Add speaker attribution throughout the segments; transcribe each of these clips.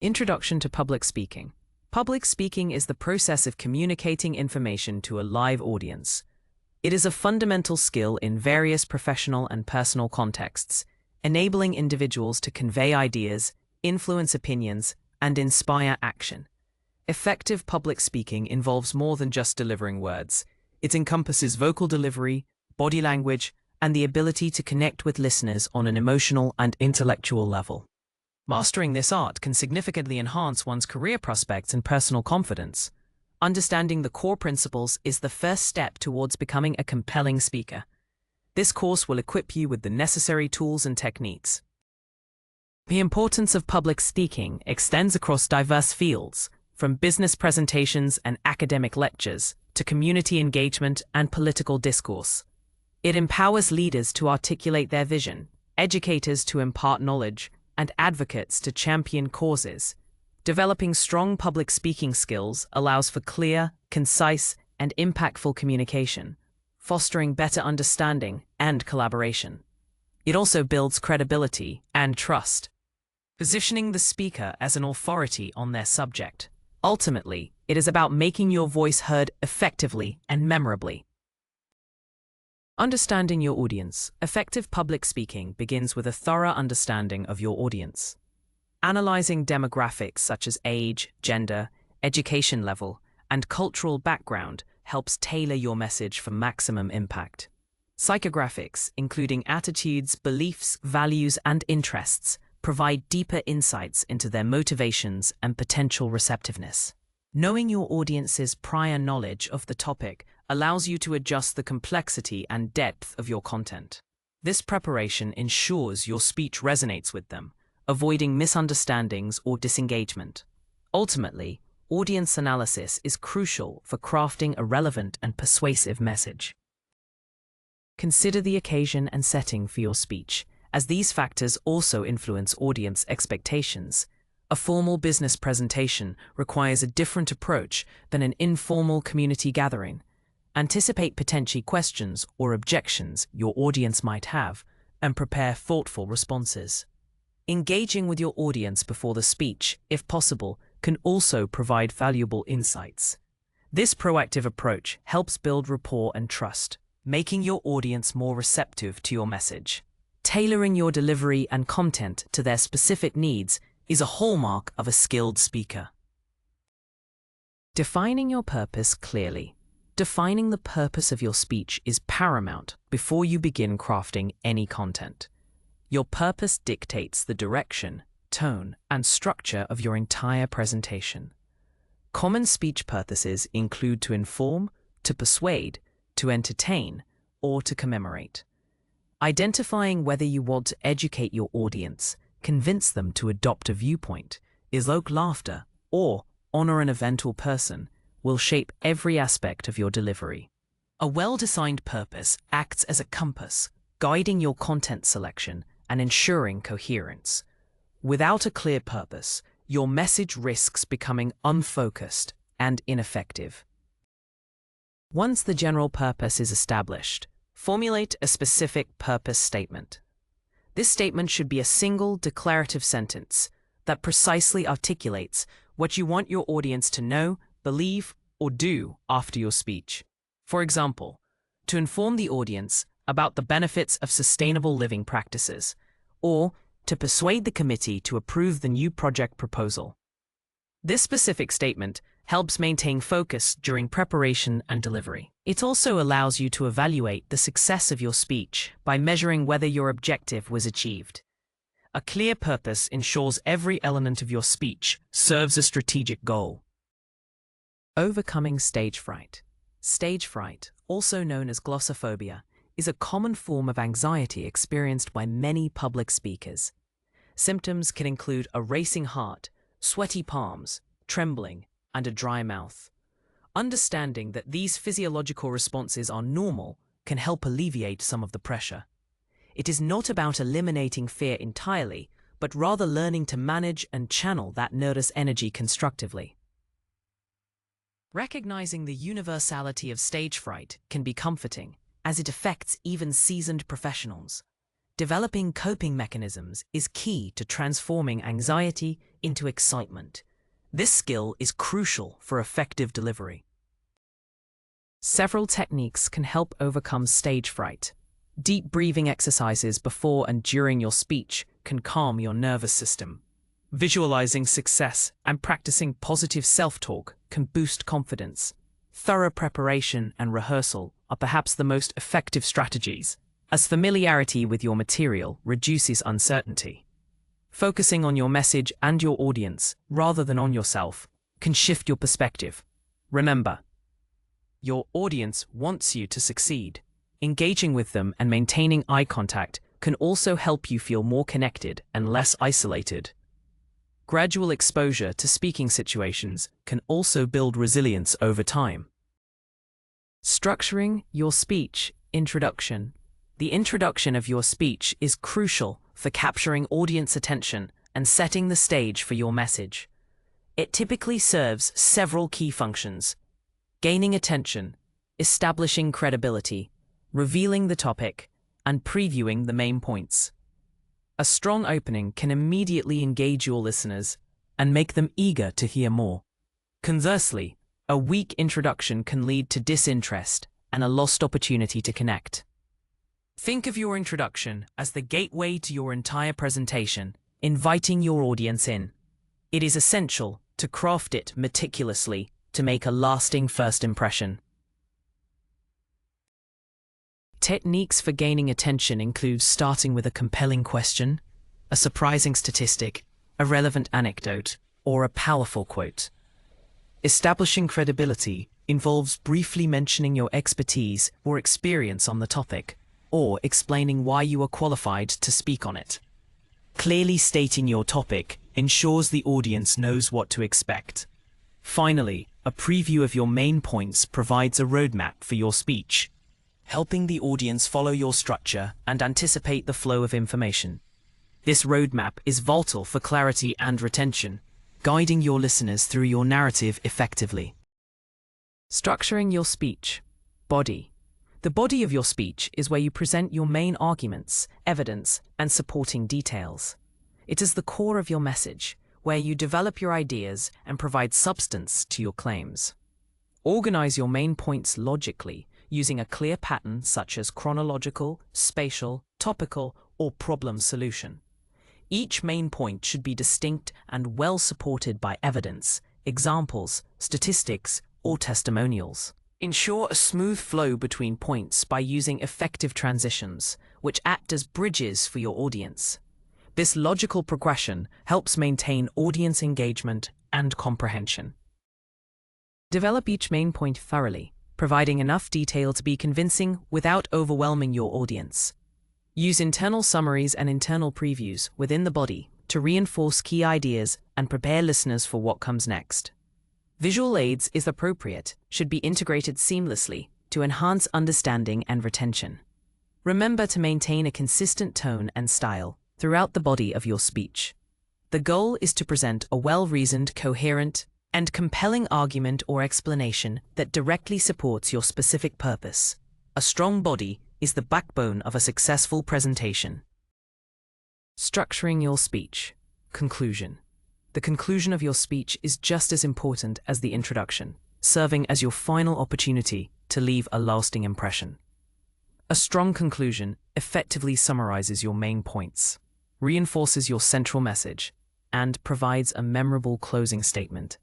Speaker 1: Introduction to public speaking. Public speaking is the process of communicating information to a live audience. It is a fundamental skill in various professional and personal contexts, enabling individuals to convey ideas, influence opinions, and inspire action. Effective public speaking involves more than just delivering words. It encompasses vocal delivery, body language, and the ability to connect with listeners on an emotional and intellectual level. Mastering this art can significantly enhance one's career prospects and personal confidence. Understanding the core principles is the first step towards becoming a compelling speaker. This course will equip you with the necessary tools and techniques. The importance of public speaking extends across diverse fields, from business presentations and academic lectures to community engagement and political discourse. It empowers leaders to articulate their vision, educators to impart knowledge, and advocates to champion causes. Developing strong public speaking skills allows for clear, concise, and impactful communication, fostering better understanding and collaboration. It also builds credibility and trust, positioning the speaker as an authority on their subject. Ultimately, it is about making your voice heard effectively and memorably. Understanding your audience. Effective public speaking begins with a thorough understanding of your audience. Analyzing demographics such as age, gender, education level, and cultural background helps tailor your message for maximum impact. Psychographics, including attitudes, beliefs, values, and interests, provide deeper insights into their motivations and potential receptiveness. Knowing your audience's prior knowledge of the topic allows you to adjust the complexity and depth of your content. This preparation ensures your speech resonates with them, avoiding misunderstandings or disengagement. Ultimately, audience analysis is crucial for crafting a relevant and persuasive message. Consider the occasion and setting for your speech, as these factors also influence audience expectations. A formal business presentation requires a different approach than an informal community gathering. Anticipate potential questions or objections your audience might have, and prepare thoughtful responses. Engaging with your audience before the speech, if possible, can also provide valuable insights. This proactive approach helps build rapport and trust, making your audience more receptive to your message. Tailoring your delivery and content to their specific needs is a hallmark of a skilled speaker. Defining your purpose clearly. Defining the purpose of your speech is paramount before you begin crafting any content. Your purpose dictates the direction, tone, and structure of your entire presentation. Common speech purposes include to inform, to persuade, to entertain, or to commemorate. Identifying whether you want to educate your audience, convince them to adopt a viewpoint, evoke laughter, or honor an event or person will shape every aspect of your delivery. A well-designed purpose acts as a compass, guiding your content selection and ensuring coherence. Without a clear purpose, your message risks becoming unfocused and ineffective. Once the general purpose is established, formulate a specific purpose statement. This statement should be a single declarative sentence that precisely articulates what you want your audience to know, believe, or do after your speech. For example, to inform the audience about the benefits of sustainable living practices, or to persuade the committee to approve the new project proposal. This specific statement helps maintain focus during preparation and delivery. It also allows you to evaluate the success of your speech by measuring whether your objective was achieved. A clear purpose ensures every element of your speech serves a strategic goal. Overcoming stage fright. Stage fright, also known as glossophobia, is a common form of anxiety experienced by many public speakers. Symptoms can include a racing heart, sweaty palms, trembling, and a dry mouth. Understanding that these physiological responses are normal can help alleviate some of the pressure. It is not about eliminating fear entirely, but rather learning to manage and channel that nervous energy constructively. Recognizing the universality of stage fright can be comforting, as it affects even seasoned professionals. Developing coping mechanisms is key to transforming anxiety into excitement. This skill is crucial for effective delivery. Several techniques can help overcome stage fright. Deep breathing exercises before and during your speech can calm your nervous system. Visualizing success and practicing positive self-talk can boost confidence. Thorough preparation and rehearsal are perhaps the most effective strategies, as familiarity with your material reduces uncertainty. Focusing on your message and your audience rather than on yourself can shift your perspective. Remember, your audience wants you to succeed. Engaging with them and maintaining eye contact can also help you feel more connected and less isolated. Gradual exposure to speaking situations can also build resilience over time. Structuring your speech. Introduction. The introduction of your speech is crucial for capturing audience attention and setting the stage for your message. It typically serves several key functions: gaining attention, establishing credibility, revealing the topic, and previewing the main points. A strong opening can immediately engage your listeners and make them eager to hear more. Conversely, a weak introduction can lead to disinterest and a lost opportunity to connect. Think of your introduction as the gateway to your entire presentation, inviting your audience in. It is essential to craft it meticulously to make a lasting first impression. Techniques for gaining attention include starting with a compelling question, a surprising statistic, a relevant anecdote, or a powerful quote. Establishing credibility involves briefly mentioning your expertise or experience on the topic, or explaining why you are qualified to speak on it. Clearly stating your topic ensures the audience knows what to expect. Finally, a preview of your main points provides a roadmap for your speech, helping the audience follow your structure and anticipate the flow of information. This roadmap is vital for clarity and retention, guiding your listeners through your narrative effectively. Structuring your speech. Body. The body of your speech is where you present your main arguments, evidence, and supporting details. It is the core of your message, where you develop your ideas and provide substance to your claims. Organize your main points logically, using a clear pattern such as chronological, spatial, topical, or problem solution. Each main point should be distinct and well supported by evidence, examples, statistics, or testimonials. Ensure a smooth flow between points by using effective transitions, which act as bridges for your audience. This logical progression helps maintain audience engagement and comprehension. Develop each main point thoroughly, providing enough detail to be convincing without overwhelming your audience. Use internal summaries and internal previews within the body to reinforce key ideas and prepare listeners for what comes next. Visual aids, if appropriate, should be integrated seamlessly to enhance understanding and retention. Remember to maintain a consistent tone and style throughout the body of your speech. The goal is to present a well-reasoned, coherent, and compelling argument or explanation that directly supports your specific purpose. A strong body is the backbone of a successful presentation. Structuring your speech. Conclusion. The conclusion of your speech is just as important as the introduction, serving as your final opportunity to leave a lasting impression. A strong conclusion effectively summarizes your main points, reinforces your central message, and provides a memorable closing statement.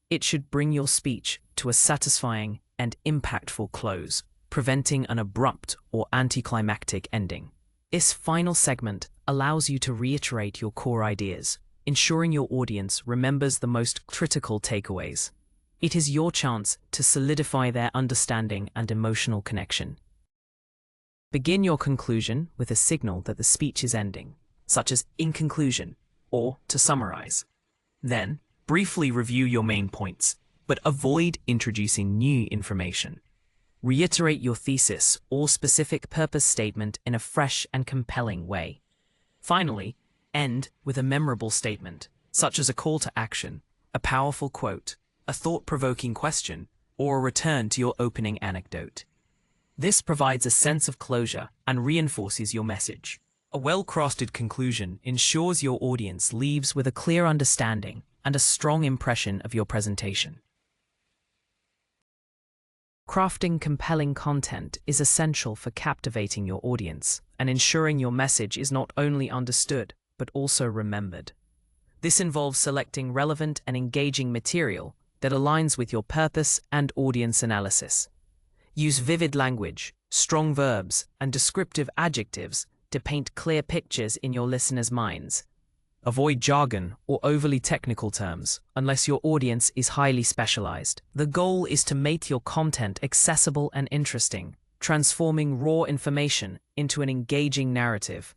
Speaker 1: It should bring your speech to a satisfying and impactful close, preventing an abrupt or anticlimactic ending. This final segment allows you to reiterate your core ideas, ensuring your audience remembers the most critical takeaways. It is your chance to solidify their understanding and emotional connection. Begin your conclusion with a signal that the speech is ending, such as "in conclusion" or "to summarize." Then, briefly review your main points, but avoid introducing new information. Reiterate your thesis or specific purpose statement in a fresh and compelling way. Finally, end with a memorable statement, such as a call to action, a powerful quote, a thought-provoking question, or a return to your opening anecdote. This provides a sense of closure and reinforces your message. A well-crafted conclusion ensures your audience leaves with a clear understanding and a strong impression of your presentation. Crafting compelling content is essential for captivating your audience and ensuring your message is not only understood, but also remembered. This involves selecting relevant and engaging material that aligns with your purpose and audience analysis. Use vivid language, strong verbs, and descriptive adjectives to paint clear pictures in your listeners' minds. Avoid jargon or overly technical terms unless your audience is highly specialized. The goal is to make your content accessible and interesting, transforming raw information into an engaging narrative.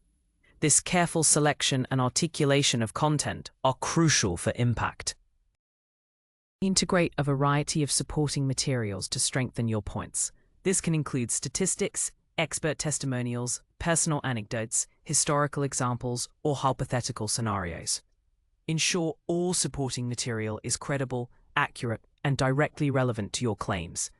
Speaker 1: This careful selection and articulation of content are crucial for impact. Integrate a variety of supporting materials to strengthen your points. This can include statistics, expert testimonials, personal anecdotes, historical examples, or hypothetical scenarios. Ensure all supporting material is credible, accurate, and directly relevant to your claims.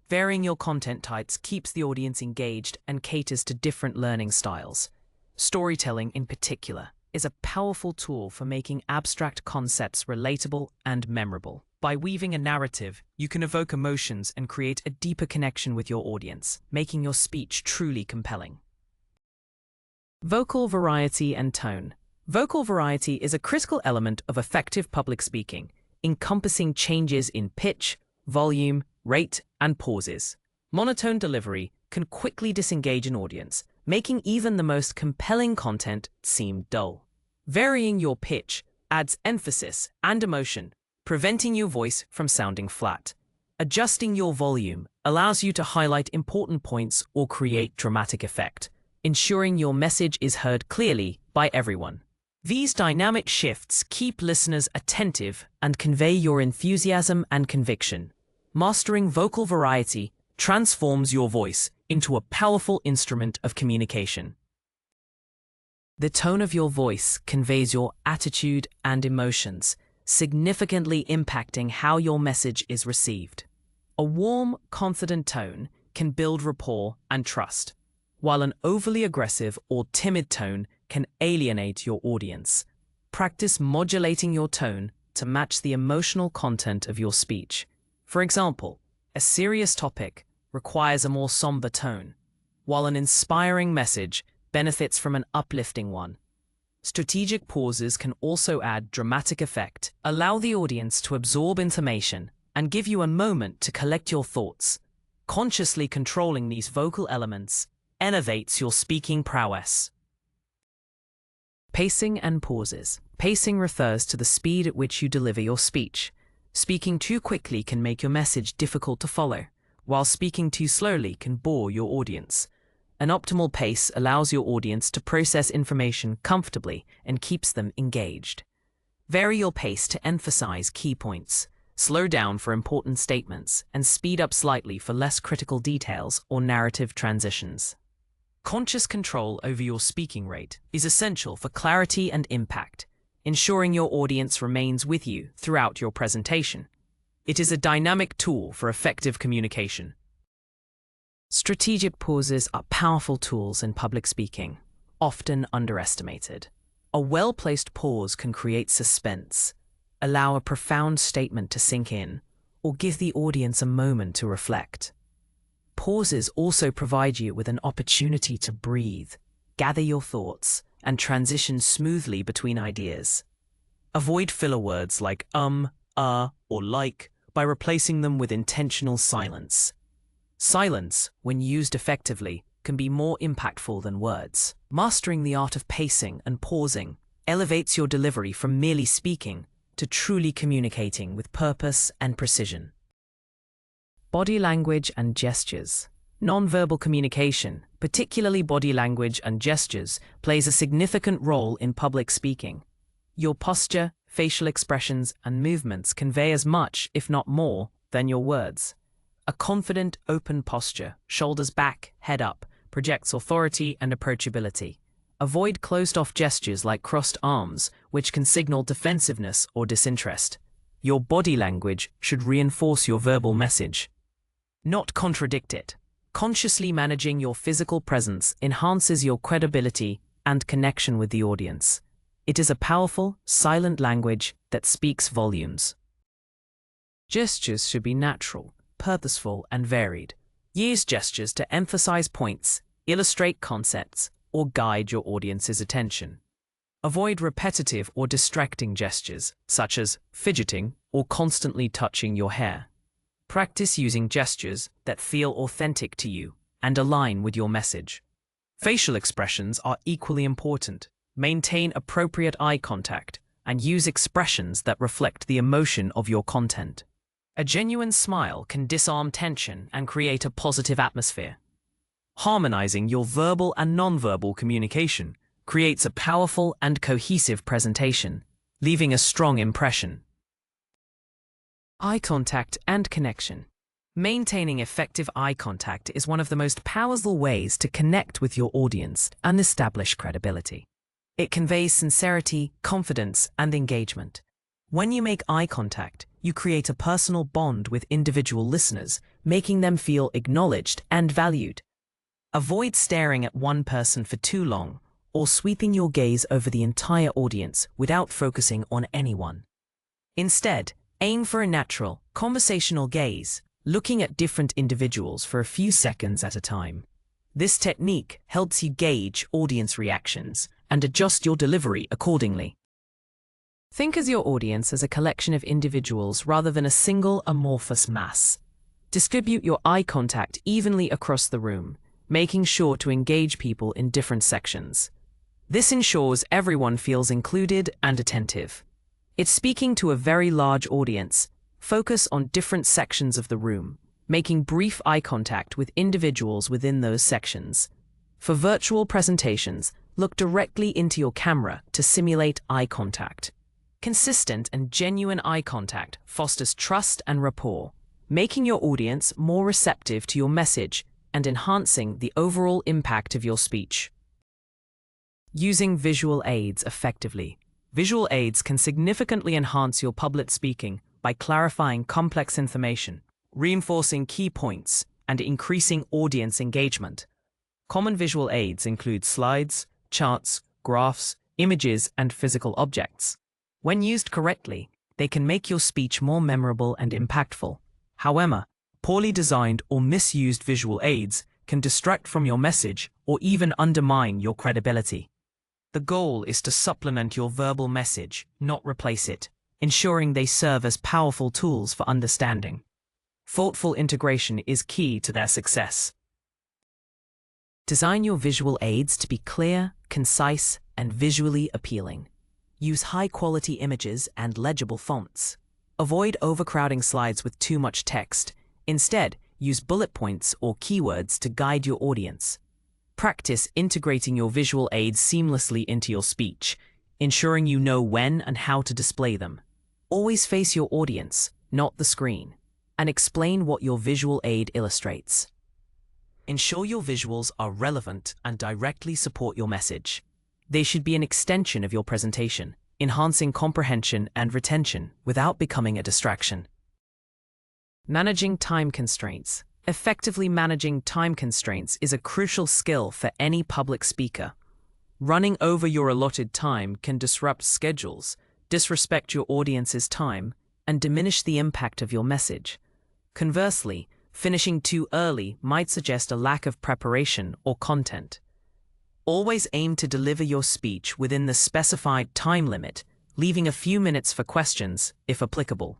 Speaker 1: Varying your content types keeps the audience engaged and caters to different learning styles. Storytelling, in particular, is a powerful tool for making abstract concepts relatable and memorable. By weaving a narrative, you can evoke emotions and create a deeper connection with your audience, making your speech truly compelling. Vocal variety and tone. Vocal variety is a critical element of effective public speaking, encompassing changes in pitch, volume, rate, and pauses. Monotone delivery can quickly disengage an audience, making even the most compelling content seem dull. Varying your pitch adds emphasis and emotion, preventing your voice from sounding flat. Adjusting your volume allows you to highlight important points or create dramatic effect, ensuring your message is heard clearly by everyone. These dynamic shifts keep listeners attentive and convey your enthusiasm and conviction. Mastering vocal variety transforms your voice into a powerful instrument of communication. The tone of your voice conveys your attitude and emotions, significantly impacting how your message is received. A warm, confident tone can build rapport and trust, while an overly aggressive or timid tone can alienate your audience. Practice modulating your tone to match the emotional content of your speech. For example, a serious topic requires a more somber tone, while an inspiring message benefits from an uplifting one. Strategic pauses can also add dramatic effect, allow the audience to absorb information, and give you a moment to collect your thoughts. Consciously controlling these vocal elements elevates your speaking prowess. Pacing and pauses. Pacing refers to the speed at which you deliver your speech. Speaking too quickly can make your message difficult to follow, while speaking too slowly can bore your audience. An optimal pace allows your audience to process information comfortably and keeps them engaged. Vary your pace to emphasize key points, slow down for important statements, and speed up slightly for less critical details or narrative transitions. Conscious control over your speaking rate is essential for clarity and impact, ensuring your audience remains with you throughout your presentation. It is a dynamic tool for effective communication. Strategic pauses are powerful tools in public speaking, often underestimated. A well-placed pause can create suspense, allow a profound statement to sink in, or give the audience a moment to reflect. Pauses also provide you with an opportunity to breathe, gather your thoughts, and transition smoothly between ideas. Avoid filler words like or like by replacing them with intentional silence. Silence, when used effectively, can be more impactful than words. Mastering the art of pacing and pausing elevates your delivery from merely speaking to truly communicating with purpose and precision. Body language and gestures. Nonverbal communication, particularly body language and gestures, plays a significant role in public speaking. Your posture, facial expressions, and movements convey as much, if not more, than your words. A confident, open posture, shoulders back, head up, projects authority and approachability. Avoid closed-off gestures like crossed arms, which can signal defensiveness or disinterest. Your body language should reinforce your verbal message, not contradict it. Consciously managing your physical presence enhances your credibility and connection with the audience. It is a powerful, silent language that speaks volumes. Gestures should be natural, purposeful, and varied. Use gestures to emphasize points, illustrate concepts, or guide your audience's attention. Avoid repetitive or distracting gestures, such as fidgeting or constantly touching your hair. Practice using gestures that feel authentic to you and align with your message. Facial expressions are equally important. Maintain appropriate eye contact and use expressions that reflect the emotion of your content. A genuine smile can disarm tension and create a positive atmosphere. Harmonizing your verbal and nonverbal communication creates a powerful and cohesive presentation, leaving a strong impression. Eye contact and connection. Maintaining effective eye contact is one of the most powerful ways to connect with your audience and establish credibility. It conveys sincerity, confidence, and engagement. When you make eye contact, you create a personal bond with individual listeners, making them feel acknowledged and valued. Avoid staring at one person for too long or sweeping your gaze over the entire audience without focusing on anyone. Instead, aim for a natural, conversational gaze, looking at different individuals for a few seconds at a time. This technique helps you gauge audience reactions and adjust your delivery accordingly. Think of your audience as a collection of individuals rather than a single amorphous mass. Distribute your eye contact evenly across the room, making sure to engage people in different sections. This ensures everyone feels included and attentive. It's speaking to a very large audience. Focus on different sections of the room, making brief eye contact with individuals within those sections. For virtual presentations, look directly into your camera to simulate eye contact. Consistent and genuine eye contact fosters trust and rapport, making your audience more receptive to your message and enhancing the overall impact of your speech. Using visual aids effectively. Visual aids can significantly enhance your public speaking by clarifying complex information, reinforcing key points, and increasing audience engagement. Common visual aids include slides, charts, graphs, images, and physical objects. When used correctly, they can make your speech more memorable and impactful. However, poorly designed or misused visual aids can distract from your message or even undermine your credibility. The goal is to supplement your verbal message, not replace it, ensuring they serve as powerful tools for understanding. Thoughtful integration is key to their success. Design your visual aids to be clear, concise, and visually appealing. Use high-quality images and legible fonts. Avoid overcrowding slides with too much text. Instead, use bullet points or keywords to guide your audience. Practice integrating your visual aids seamlessly into your speech, ensuring you know when and how to display them. Always face your audience, not the screen, and explain what your visual aid illustrates. Ensure your visuals are relevant and directly support your message. They should be an extension of your presentation, enhancing comprehension and retention without becoming a distraction. Managing time constraints. Effectively managing time constraints is a crucial skill for any public speaker. Running over your allotted time can disrupt schedules, disrespect your audience's time, and diminish the impact of your message. Conversely, finishing too early might suggest a lack of preparation or content. Always aim to deliver your speech within the specified time limit, leaving a few minutes for questions, if applicable.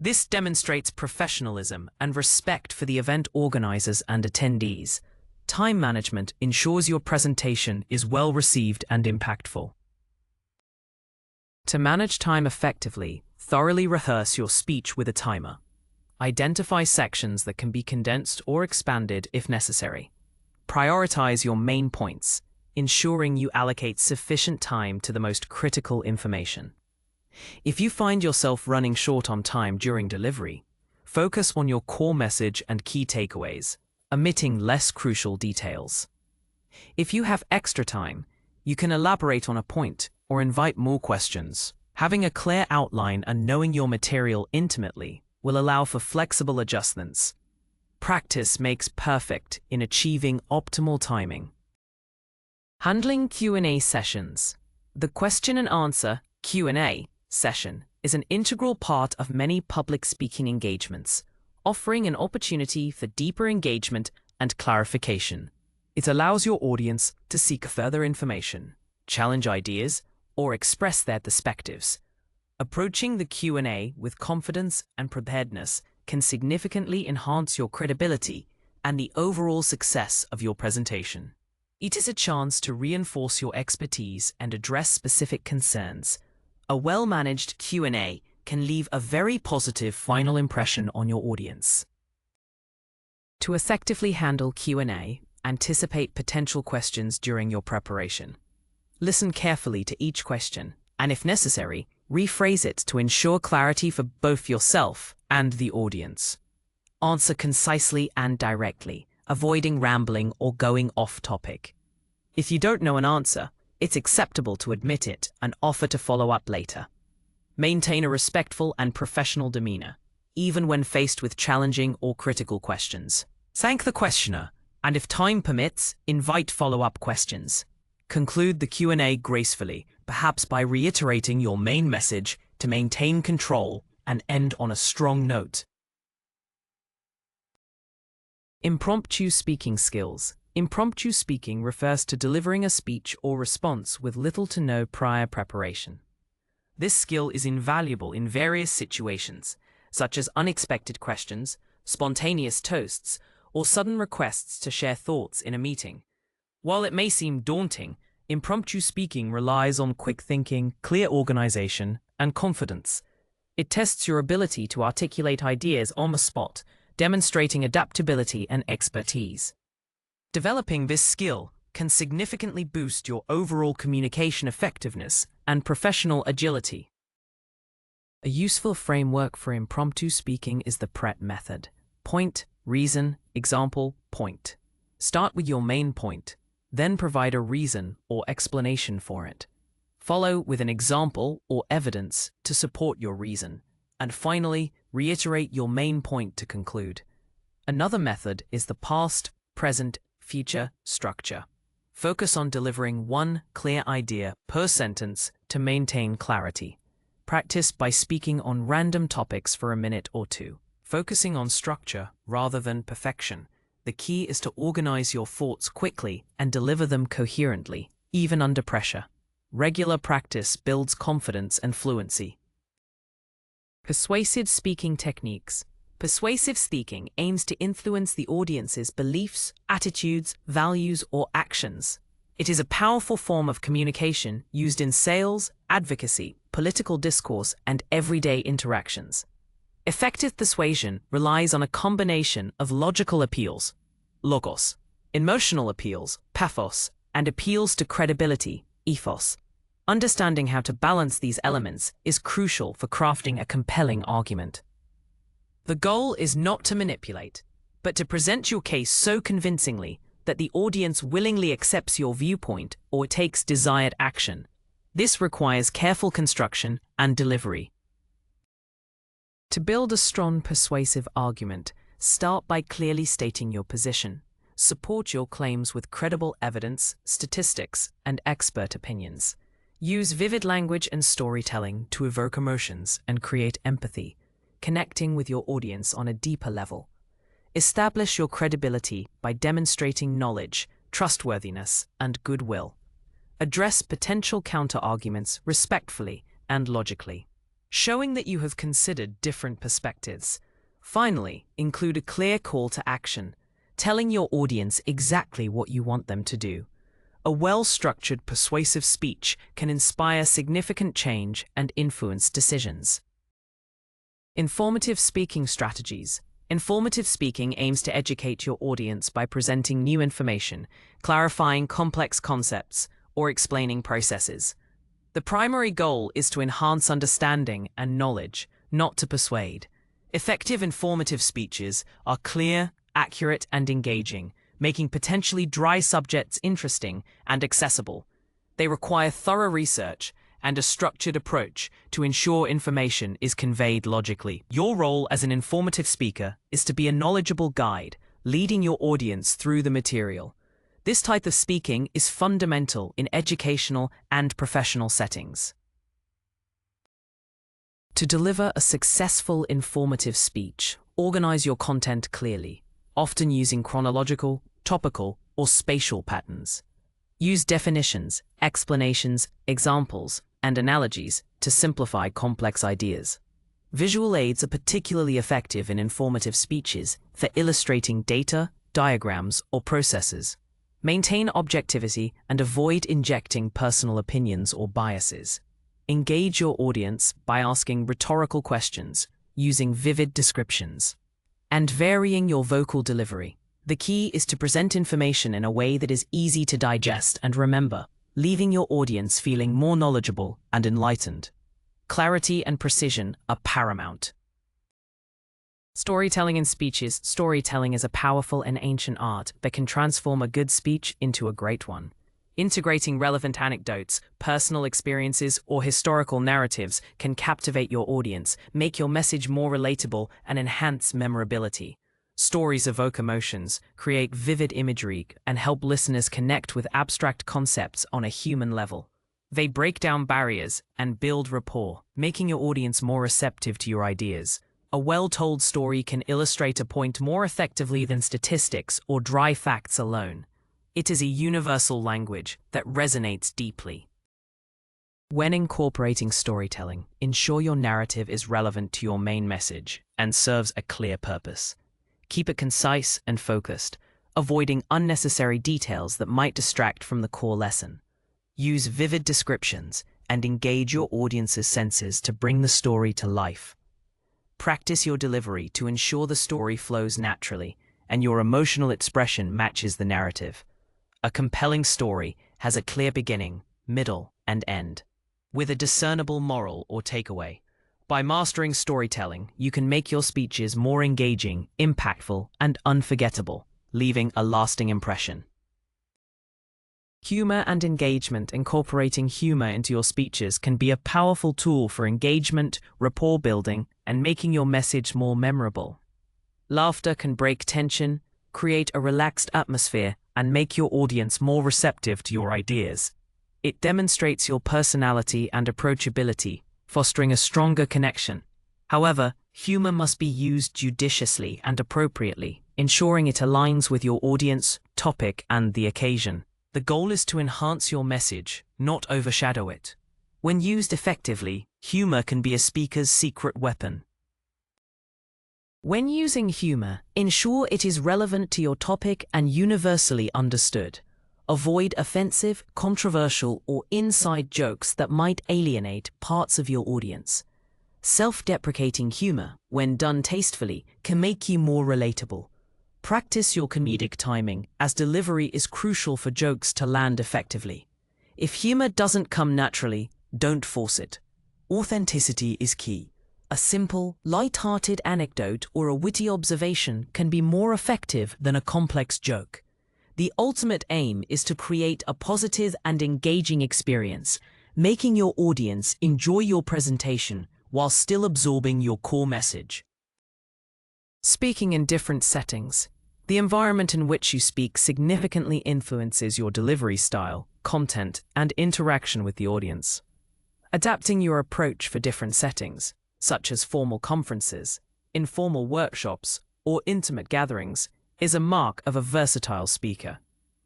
Speaker 1: This demonstrates professionalism and respect for the event organizers and attendees. Time management ensures your presentation is well received and impactful. To manage time effectively, thoroughly rehearse your speech with a timer. Identify sections that can be condensed or expanded if necessary. Prioritize your main points, ensuring you allocate sufficient time to the most critical information. If you find yourself running short on time during delivery, focus on your core message and key takeaways, omitting less crucial details. If you have extra time, you can elaborate on a point or invite more questions. Having a clear outline and knowing your material intimately will allow for flexible adjustments. Practice makes perfect in achieving optimal timing. Handling Q&A sessions. The question and answer Q&A session is an integral part of many public speaking engagements, offering an opportunity for deeper engagement and clarification. It allows your audience to seek further information, challenge ideas, or express their perspectives. Approaching the Q&A with confidence and preparedness can significantly enhance your credibility and the overall success of your presentation. It is a chance to reinforce your expertise and address specific concerns. A well-managed Q&A can leave a very positive final impression on your audience. To effectively handle Q&A, anticipate potential questions during your preparation. Listen carefully to each question, and if necessary, rephrase it to ensure clarity for both yourself and the audience. Answer concisely and directly, avoiding rambling or going off topic. If you don't know an answer, it's acceptable to admit it and offer to follow up later. Maintain a respectful and professional demeanor, even when faced with challenging or critical questions. Thank the questioner, and if time permits, invite follow-up questions. Conclude the Q&A gracefully, perhaps by reiterating your main message to maintain control and end on a strong note. Impromptu speaking skills. Impromptu speaking refers to delivering a speech or response with little to no prior preparation. This skill is invaluable in various situations, such as unexpected questions, spontaneous toasts, or sudden requests to share thoughts in a meeting. While it may seem daunting, impromptu speaking relies on quick thinking, clear organization, and confidence. It tests your ability to articulate ideas on the spot, demonstrating adaptability and expertise. Developing this skill can significantly boost your overall communication effectiveness and professional agility. A useful framework for impromptu speaking is the PRET method. Point, reason, example, point. Start with your main point, then provide a reason or explanation for it. Follow with an example or evidence to support your reason, and finally, reiterate your main point to conclude. Another method is the past, present, future structure. Focus on delivering one clear idea per sentence to maintain clarity. Practice by speaking on random topics for a minute or two, focusing on structure rather than perfection. The key is to organize your thoughts quickly and deliver them coherently, even under pressure. Regular practice builds confidence and fluency. Persuasive speaking techniques. Persuasive speaking aims to influence the audience's beliefs, attitudes, values, or actions. It is a powerful form of communication used in sales, advocacy, political discourse, and everyday interactions. Effective persuasion relies on a combination of logical appeals, logos, emotional appeals, pathos, and appeals to credibility, ethos. Understanding how to balance these elements is crucial for crafting a compelling argument. The goal is not to manipulate, but to present your case so convincingly that the audience willingly accepts your viewpoint or takes desired action. This requires careful construction and delivery. To build a strong persuasive argument, start by clearly stating your position. Support your claims with credible evidence, statistics, and expert opinions. Use vivid language and storytelling to evoke emotions and create empathy, connecting with your audience on a deeper level. Establish your credibility by demonstrating knowledge, trustworthiness, and goodwill. Address potential counter-arguments respectfully and logically, showing that you have considered different perspectives. Finally, include a clear call to action, telling your audience exactly what you want them to do. A well-structured persuasive speech can inspire significant change and influence decisions. Informative speaking strategies. Informative speaking aims to educate your audience by presenting new information, clarifying complex concepts, or explaining processes. The primary goal is to enhance understanding and knowledge, not to persuade. Effective informative speeches are clear, accurate, and engaging, making potentially dry subjects interesting and accessible. They require thorough research and a structured approach to ensure information is conveyed logically. Your role as an informative speaker is to be a knowledgeable guide, leading your audience through the material. This type of speaking is fundamental in educational and professional settings. To deliver a successful, informative speech, organize your content clearly, often using chronological, topical, or spatial patterns. Use definitions, explanations, examples, and analogies to simplify complex ideas. Visual aids are particularly effective in informative speeches for illustrating data, diagrams, or processes. Maintain objectivity and avoid injecting personal opinions or biases. Engage your audience by asking rhetorical questions, using vivid descriptions, and varying your vocal delivery. The key is to present information in a way that is easy to digest and remember, leaving your audience feeling more knowledgeable and enlightened. Clarity and precision are paramount. Storytelling in speeches. Storytelling is a powerful and ancient art that can transform a good speech into a great one. Integrating relevant anecdotes, personal experiences, or historical narratives can captivate your audience, make your message more relatable, and enhance memorability. Stories evoke emotions, create vivid imagery, and help listeners connect with abstract concepts on a human level. They break down barriers and build rapport, making your audience more receptive to your ideas. A well-told story can illustrate a point more effectively than statistics or dry facts alone. It is a universal language that resonates deeply. When incorporating storytelling, ensure your narrative is relevant to your main message and serves a clear purpose. Keep it concise and focused, avoiding unnecessary details that might distract from the core lesson. Use vivid descriptions and engage your audience's senses to bring the story to life. Practice your delivery to ensure the story flows naturally and your emotional expression matches the narrative. A compelling story has a clear beginning, middle, and end, with a discernible moral or takeaway. By mastering storytelling, you can make your speeches more engaging, impactful, and unforgettable, leaving a lasting impression. Humor and engagement. Incorporating humor into your speeches can be a powerful tool for engagement, rapport building, and making your message more memorable. Laughter can break tension, create a relaxed atmosphere, and make your audience more receptive to your ideas. It demonstrates your personality and approachability, fostering a stronger connection. However, humor must be used judiciously and appropriately, ensuring it aligns with your audience, topic, and the occasion. The goal is to enhance your message, not overshadow it. When used effectively, humor can be a speaker's secret weapon. When using humor, ensure it is relevant to your topic and universally understood. Avoid offensive, controversial, or inside jokes that might alienate parts of your audience. Self-deprecating humor, when done tastefully, can make you more relatable. Practice your comedic timing, as delivery is crucial for jokes to land effectively. If humor doesn't come naturally, don't force it. Authenticity is key. A simple, light-hearted anecdote or a witty observation can be more effective than a complex joke. The ultimate aim is to create a positive and engaging experience, making your audience enjoy your presentation while still absorbing your core message. Speaking in different settings. The environment in which you speak significantly influences your delivery style, content, and interaction with the audience. Adapting your approach for different settings, such as formal conferences, informal workshops, or intimate gatherings, is a mark of a versatile speaker.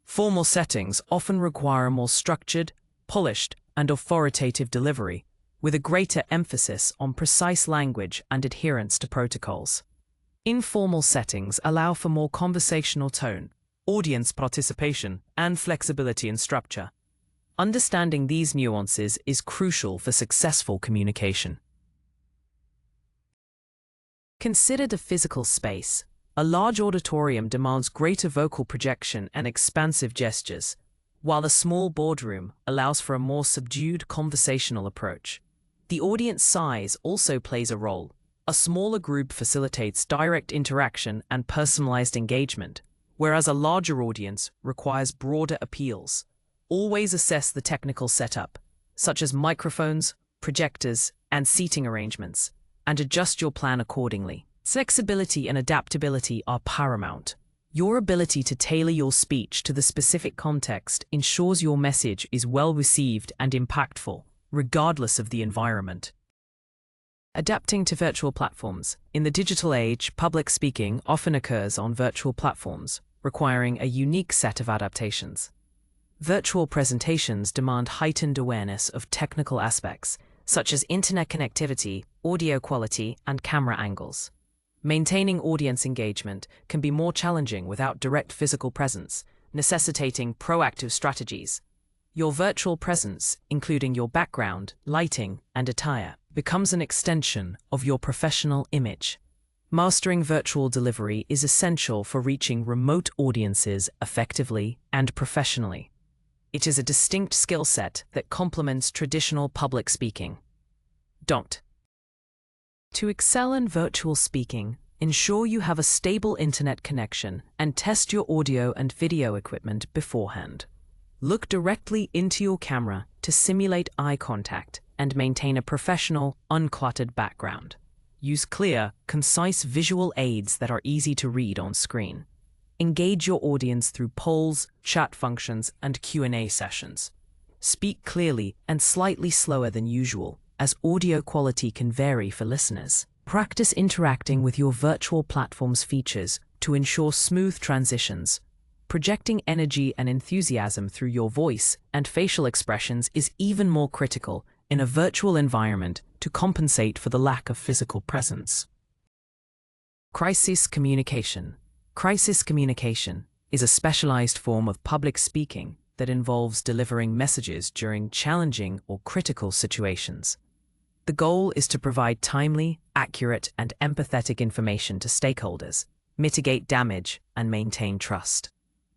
Speaker 1: Formal settings often require a more structured, polished, and authoritative delivery, with a greater emphasis on precise language and adherence to protocols. Informal settings allow for more conversational tone, audience participation, and flexibility in structure. Understanding these nuances is crucial for successful communication. Consider the physical space. A large auditorium demands greater vocal projection and expansive gestures, while a small boardroom allows for a more subdued conversational approach. The audience size also plays a role. A smaller group facilitates direct interaction and personalized engagement, whereas a larger audience requires broader appeals. Always assess the technical setup, such as microphones, projectors, and seating arrangements, and adjust your plan accordingly. Flexibility and adaptability are paramount. Your ability to tailor your speech to the specific context ensures your message is well received and impactful, regardless of the environment. Adapting to virtual platforms. In the digital age, public speaking often occurs on virtual platforms, requiring a unique set of adaptations. Virtual presentations demand heightened awareness of technical aspects, such as internet connectivity, audio quality, and camera angles. Maintaining audience engagement can be more challenging without direct physical presence, necessitating proactive strategies. Your virtual presence, including your background, lighting, and attire, becomes an extension of your professional image. Mastering virtual delivery is essential for reaching remote audiences effectively and professionally. It is a distinct skill set that complements traditional public speaking. Don't. To excel in virtual speaking, ensure you have a stable internet connection and test your audio and video equipment beforehand. Look directly into your camera to simulate eye contact and maintain a professional, uncluttered background. Use clear, concise visual aids that are easy to read on screen. Engage your audience through polls, chat functions, and Q&A sessions. Speak clearly and slightly slower than usual, as audio quality can vary for listeners. Practice interacting with your virtual platform's features to ensure smooth transitions. Projecting energy and enthusiasm through your voice and facial expressions is even more critical in a virtual environment to compensate for the lack of physical presence. Crisis communication. Crisis communication is a specialized form of public speaking that involves delivering messages during challenging or critical situations. The goal is to provide timely, accurate, and empathetic information to stakeholders, mitigate damage, and maintain trust.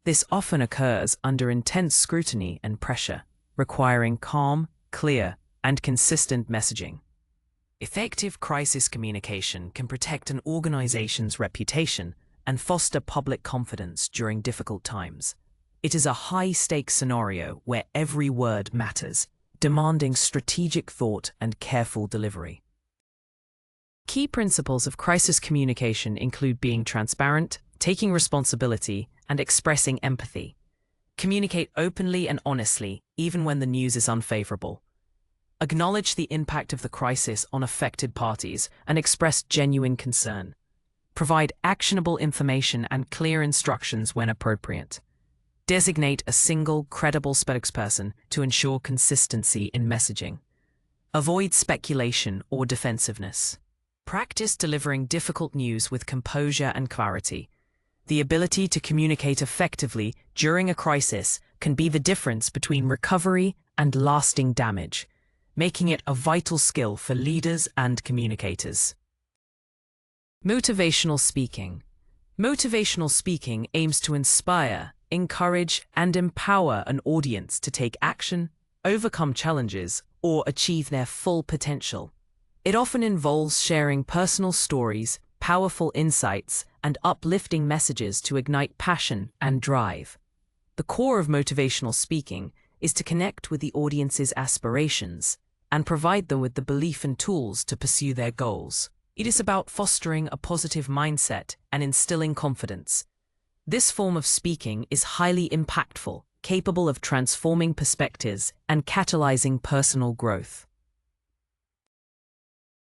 Speaker 1: This often occurs under intense scrutiny and pressure, requiring calm, clear, and consistent messaging. Effective crisis communication can protect an organization's reputation and foster public confidence during difficult times. It is a high-stakes scenario where every word matters, demanding strategic thought and careful delivery. Key principles of crisis communication include being transparent, taking responsibility, and expressing empathy. Communicate openly and honestly, even when the news is unfavorable. Acknowledge the impact of the crisis on affected parties and express genuine concern. Provide actionable information and clear instructions when appropriate. Designate a single, credible spokesperson to ensure consistency in messaging. Avoid speculation or defensiveness. Practice delivering difficult news with composure and clarity. The ability to communicate effectively during a crisis can be the difference between recovery and lasting damage, making it a vital skill for leaders and communicators. Motivational speaking. Motivational speaking aims to inspire, encourage, and empower an audience to take action, overcome challenges, or achieve their full potential. It often involves sharing personal stories, powerful insights, and uplifting messages to ignite passion and drive. The core of motivational speaking is to connect with the audience's aspirations and provide them with the belief and tools to pursue their goals. It is about fostering a positive mindset and instilling confidence. This form of speaking is highly impactful, capable of transforming perspectives and catalyzing personal growth.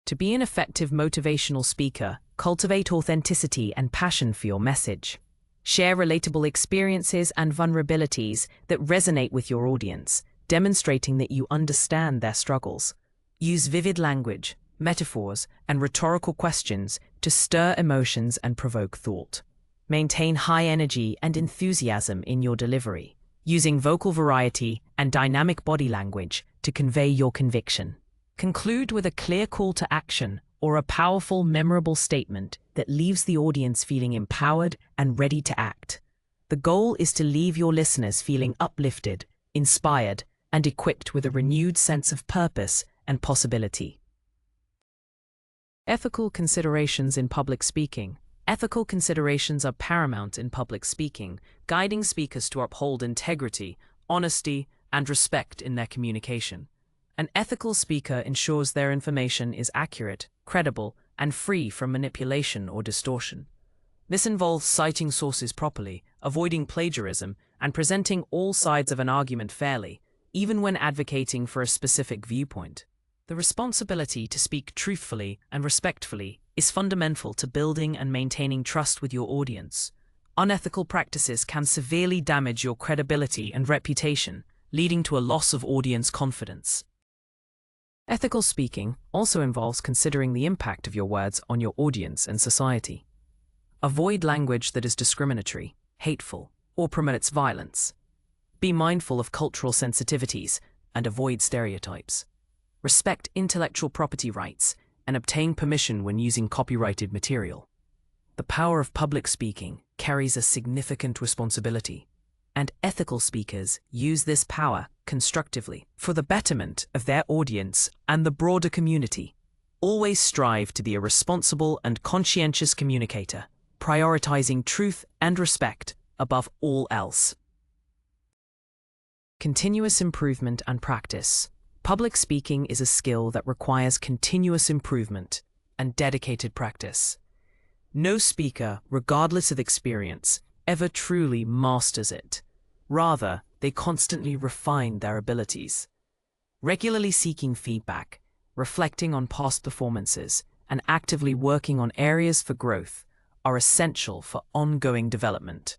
Speaker 1: To be an effective motivational speaker, cultivate authenticity and passion for your message. Share relatable experiences and vulnerabilities that resonate with your audience, demonstrating that you understand their struggles. Use vivid language, metaphors, and rhetorical questions to stir emotions and provoke thought. Maintain high energy and enthusiasm in your delivery, using vocal variety and dynamic body language to convey your conviction. Conclude with a clear call to action or a powerful, memorable statement that leaves the audience feeling empowered and ready to act. The goal is to leave your listeners feeling uplifted, inspired, and equipped with a renewed sense of purpose and possibility. Ethical considerations in public speaking. Ethical considerations are paramount in public speaking, guiding speakers to uphold integrity, honesty, and respect in their communication. An ethical speaker ensures their information is accurate, credible, and free from manipulation or distortion. This involves citing sources properly, avoiding plagiarism, and presenting all sides of an argument fairly, even when advocating for a specific viewpoint. The responsibility to speak truthfully and respectfully is fundamental to building and maintaining trust with your audience. Unethical practices can severely damage your credibility and reputation, leading to a loss of audience confidence. Ethical speaking also involves considering the impact of your words on your audience and society. Avoid language that is discriminatory, hateful, or promotes violence. Be mindful of cultural sensitivities and avoid stereotypes. Respect intellectual property rights and obtain permission when using copyrighted material. The power of public speaking carries a significant responsibility, and ethical speakers use this power constructively for the betterment of their audience and the broader community. Always strive to be a responsible and conscientious communicator, prioritizing truth and respect above all else. Continuous improvement and practice. Public speaking is a skill that requires continuous improvement and dedicated practice. No speaker, regardless of experience, ever truly masters it. Rather, they constantly refine their abilities. Regularly seeking feedback, reflecting on past performances, and actively working on areas for growth are essential for ongoing development.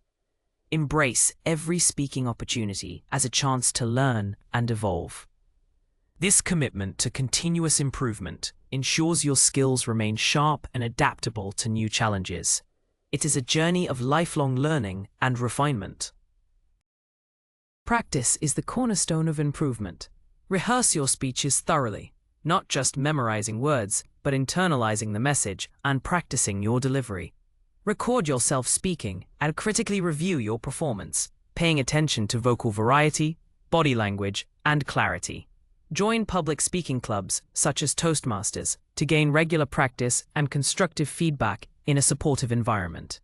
Speaker 1: Embrace every speaking opportunity as a chance to learn and evolve. This commitment to continuous improvement ensures your skills remain sharp and adaptable to new challenges. It is a journey of lifelong learning and refinement. Practice is the cornerstone of improvement. Rehearse your speeches thoroughly, not just memorizing words, but internalizing the message and practicing your delivery. Record yourself speaking and critically review your performance, paying attention to vocal variety, body language, and clarity. Join public speaking clubs, such as Toastmasters, to gain regular practice and constructive feedback in a supportive environment.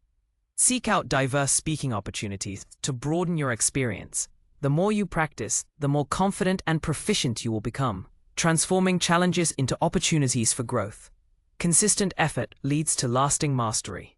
Speaker 1: Seek out diverse speaking opportunities to broaden your experience. The more you practice, the more confident and proficient you will become, transforming challenges into opportunities for growth. Consistent effort leads to lasting mastery.